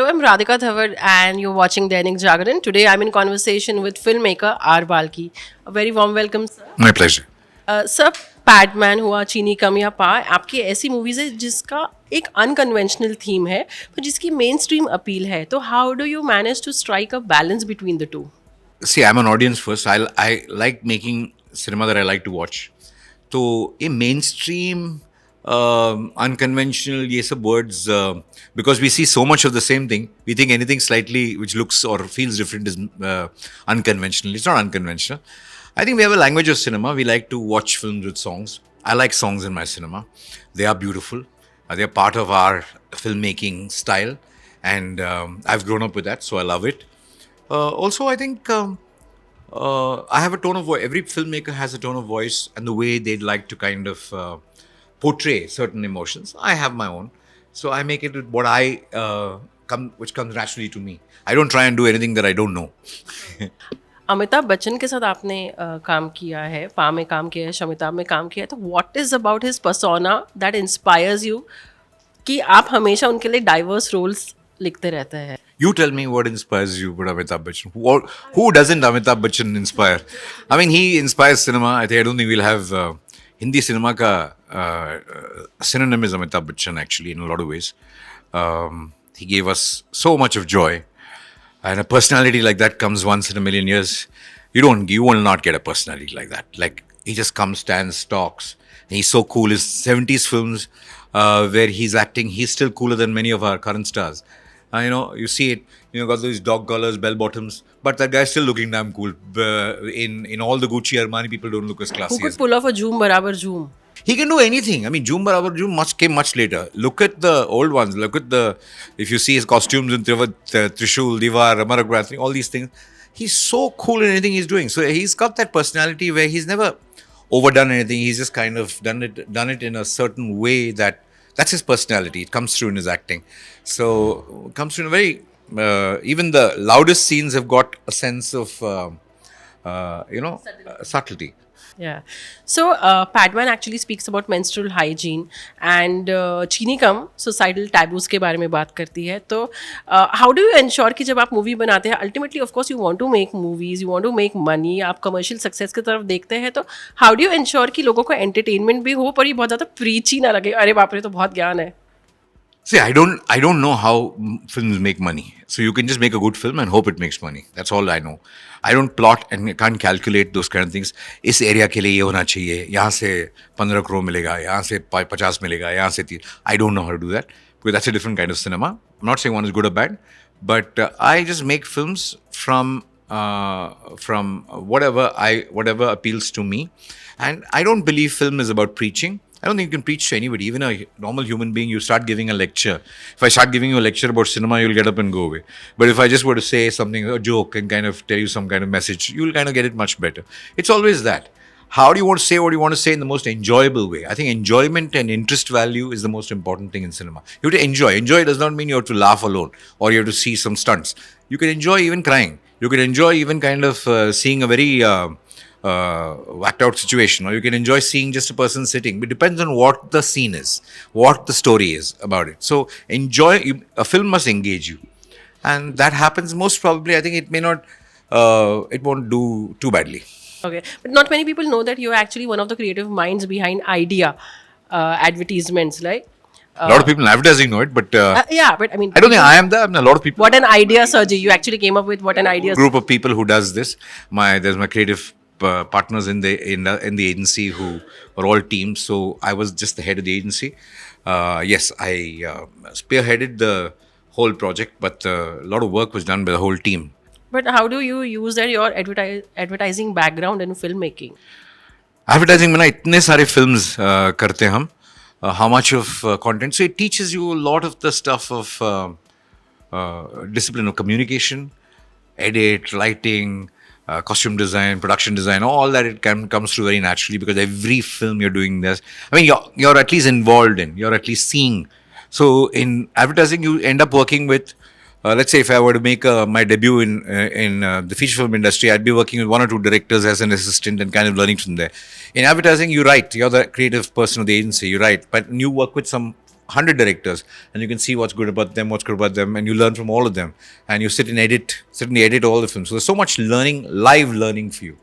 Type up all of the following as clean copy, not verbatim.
Hello, I'm Radhika Dhawad and you're watching Dainik Jagran. Today I'm in conversation with filmmaker R Balki. A very warm welcome, sir. My pleasure. Sir Padman हुआ, चीनी कम या पा, आपकी ऐसी movies है जिसका एक अनकन्वेंशनल थीम है पर जिसकी मेन स्ट्रीम अपील है. तो how do you manage to strike a balance between the two? See, I'm an audience first. I like making cinema that I like to watch. So, a mainstream, unconventional, ये सब words, because we see so much of the same thing, we think anything slightly which looks or feels different is unconventional. It's not unconventional. I think we have a language of cinema. We like to watch films with songs. I like songs in my cinema. They are beautiful. They are part of our filmmaking style. And I've grown up with that, so I love it. Also, I think I have a tone of voice. Every filmmaker has a tone of voice and the way they'd like to kind of portray certain emotions. I have my own. So I make it with what which comes naturally to me. I don't try and do anything that I don't know. Amitabh Bachchan के साथ आपने काम किया है, पा में काम किया है, शमिताभ में काम किया है. तो what is about his persona that inspires you कि आप हमेशा उनके लिए डाइवर्स रोल्स लिखते रहते हैं? You tell me what inspires you about Amitabh Bachchan. Who doesn't Amitabh Bachchan inspire? I mean, he inspires cinema. I don't think we'll have Hindi cinema ka synonym is Amitabh Bachchan actually in a lot of ways. He gave us so much of joy. And a personality like that comes once in a million years. You will not get a personality like that. Like, he just comes, stands, talks. And he's so cool. His 70s films where he's acting, he's still cooler than many of our current stars. You see it, got those dog collars, bell bottoms, but that guy's still looking damn cool. In all the Gucci Armani, people don't look as classy. Who could pull off a Zoom barabar Zoom? He can do anything. I mean, Joom Barabar Joom came much later. Look at the old ones. Look at if you see his costumes in Trishul, Divar, Amaragrathi, all these things. He's so cool in anything he's doing. So he's got that personality where he's never overdone anything. He's just kind of done it in a certain way that's his personality. It comes through in his acting. So it comes through in a very, even the loudest scenes have got a sense of, subtlety. Yeah. So Padman actually speaks about menstrual hygiene and Cheeni Kum societal taboos के बारे में बात करती है. तो how do you ensure कि जब आप मूवी बनाते हैं, ultimately of course you want to make movies, you want to make money, आप commercial success की तरफ देखते हैं, तो how do you ensure कि लोगों को entertainment भी हो पर ये बहुत ज़्यादा preachy ना लगे, अरे बाप रे तो बहुत ज्ञान है? See, I don't know how films make money. So you can just make a good film and hope it makes money. That's all I know. I don't plot and can't calculate those kind of things. इस area के लिए ये होना चाहिए, यहाँ से 15 करोड़ मिलेगा, यहाँ से 50 मिलेगा, यहाँ से 30. I don't know how to do that because that's a different kind of cinema. I'm not saying one is good or bad, but I just make films from whatever appeals to me, and I don't believe film is about preaching. I don't think you can preach to anybody, even a normal human being. You start giving a lecture. If I start giving you a lecture about cinema, you'll get up and go away. But if I just were to say something, a joke, and kind of tell you some kind of message, you'll kind of get it much better. It's always that. How do you want to say what you want to say in the most enjoyable way? I think enjoyment and interest value is the most important thing in cinema. You have to enjoy. Enjoy does not mean you have to laugh alone or you have to see some stunts. You can enjoy even crying. You can enjoy even kind of seeing a very whacked out situation, or you can enjoy seeing just a person sitting. It depends on what the scene is, what the story is about it. So a film must engage you, and that happens most probably. I think it won't do too badly. Okay, but not many people know that you're actually one of the creative minds behind idea advertisements, right? A lot of people in advertising know it, but yeah, but I mean, I don't think I am there. I mean, a lot of people. What an idea, Sergi! You actually came up with what an idea. Group of people who does this. There's my creative partners in the agency who are all teams. So I was just the head of the agency. Yes, I spearheaded the whole project, but a lot of work was done by the whole team. But how do you use your advertising background in filmmaking? Advertising में ना इतने सारे films करते हैं हम. How much of content? So it teaches you a lot of the stuff of discipline of communication, edit, lighting, costume design, production design, all that it comes through very naturally because every film you're doing this. I mean, you're at least involved in, you're at least seeing. So in advertising, you end up working with, let's say if I were to make my debut in the feature film industry, I'd be working with one or two directors as an assistant and kind of learning from there. In advertising, you write. You're the creative person of the agency. You write, but you work with some 100 directors, and you can see what's good about them, and you learn from all of them. And you sit and edit all the films. So there's so much learning, live learning for you.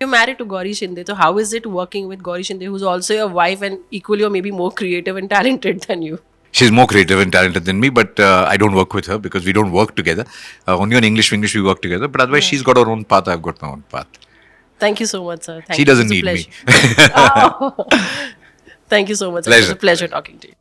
You're married to Gauri Shinde, so how is it working with Gauri Shinde, who's also your wife and equally or maybe more creative and talented than you? She's more creative and talented than me, but I don't work with her because we don't work together. Only on English we work together. But otherwise, she's got her own path. I've got my own path. Thank you so much, sir. Thank She you. doesn't It's a need me. pleasure. Oh. Thank you so much. Sir. It was a pleasure talking to you.